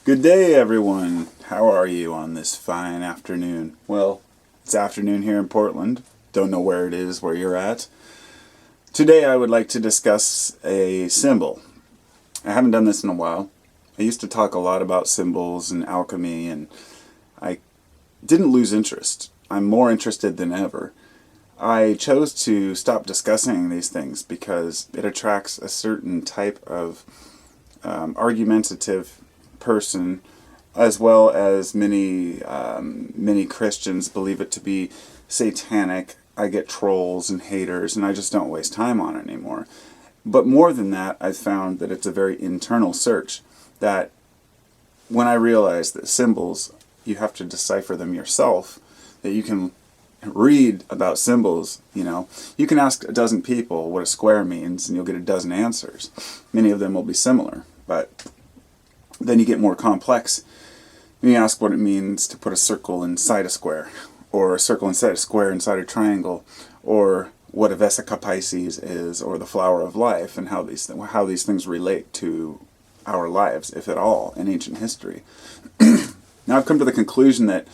Good day, everyone. How are you on this fine afternoon? Well, it's afternoon here in Portland. Don't know where it is, where you're at. Today I would like to discuss a symbol. I haven't done this in a while. I used to talk a lot about symbols and alchemy, and I didn't lose interest. I'm more interested than ever. I chose to stop discussing these things because it attracts a certain type of argumentative person, as well as many Christians believe it to be satanic. I get trolls and haters, and I just don't waste time on it anymore. But more than that, I've found that it's a very internal search. That when I realized that symbols, you have to decipher them yourself, that you can read about symbols, you can ask a dozen people what a square means and you'll get a dozen answers. Many of them will be similar, but then you get more complex. You ask what it means to put a circle inside a square, or a circle inside a square inside a triangle, or what a Vesica Pisces is, or the flower of life, and how these things relate to our lives, if at all, in ancient history. Now I've come to the conclusion that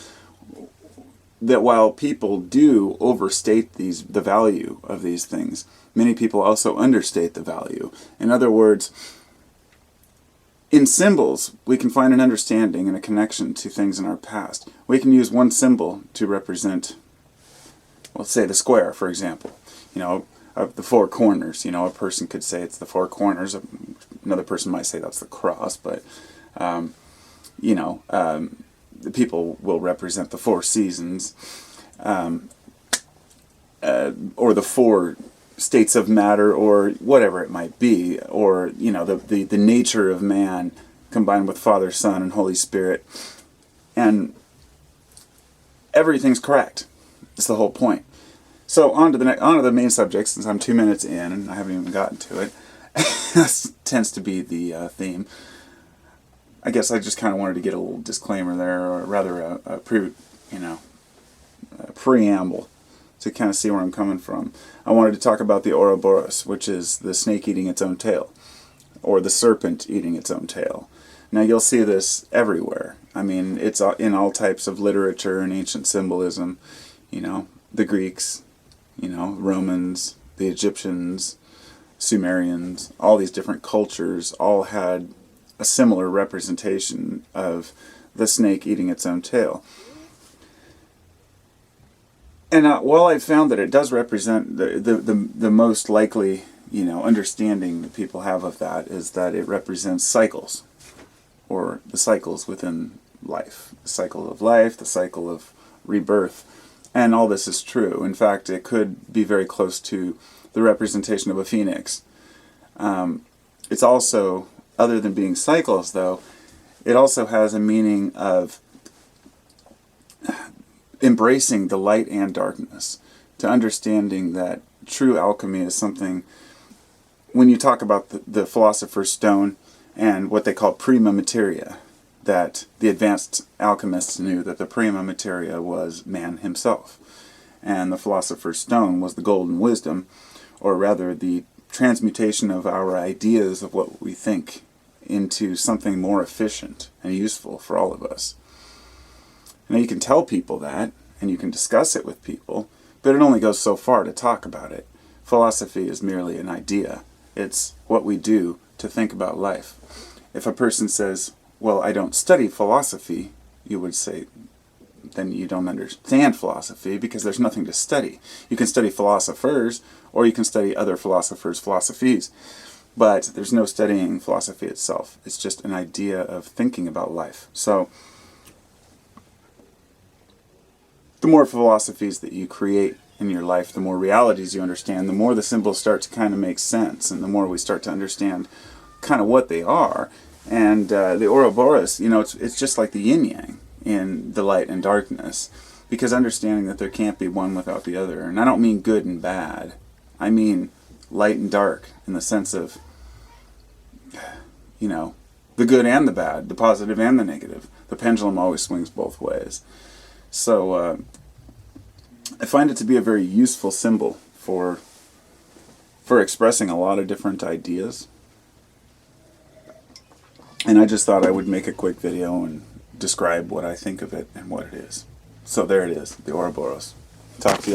while people do overstate the value of these things, many people also understate the value. In other words, in symbols, we can find an understanding and a connection to things in our past. We can use one symbol to represent, let's say the square, for example. The four corners. A person could say it's the four corners. Another person might say that's the cross, but the people will represent the four seasons, or the four states of matter, or whatever it might be, or the nature of man combined with Father, Son, and Holy Spirit, and everything's correct. That's the whole point. So on to the main subject, since I'm 2 minutes in and I haven't even gotten to it. That tends to be the theme. I guess I just kind of wanted to get a little disclaimer there, or rather a preamble, to kind of see where I'm coming from. I wanted to talk about the Orobourus, which is the snake eating its own tail, or the serpent eating its own tail. Now you'll see this everywhere. I mean, it's in all types of literature and ancient symbolism. The Greeks, Romans, the Egyptians, Sumerians, all these different cultures all had a similar representation of the snake eating its own tail. And while I found that it does represent the most likely understanding that people have of that is that it represents cycles, or the cycles within life. The cycle of life, the cycle of rebirth. And all this is true. In fact, it could be very close to the representation of a phoenix. It's also, other than being cycles though, it also has a meaning of embracing the light and darkness, to understanding that true alchemy is something, when you talk about the philosopher's stone and what they call prima materia, that the advanced alchemists knew that the prima materia was man himself, and the philosopher's stone was the golden wisdom, or rather the transmutation of our ideas of what we think into something more efficient and useful for all of us. Now you can tell people that, and you can discuss it with people, but it only goes so far to talk about it. Philosophy is merely an idea. It's what we do to think about life. If a person says, well, I don't study philosophy, you would say, then you don't understand philosophy, because there's nothing to study. You can study philosophers, or you can study other philosophers' philosophies, but there's no studying philosophy itself. It's just an idea of thinking about life. So the more philosophies that you create in your life, the more realities you understand, the more the symbols start to kind of make sense, and the more we start to understand kind of what they are. And the Orobourus, it's just like the yin-yang in the light and darkness, because understanding that there can't be one without the other. And I don't mean good and bad. I mean light and dark, in the sense of, the good and the bad, the positive and the negative. The pendulum always swings both ways. So I find it to be a very useful symbol for expressing a lot of different ideas. And I just thought I would make a quick video and describe what I think of it and what it is. So there it is, the Orobourus. Talk to you.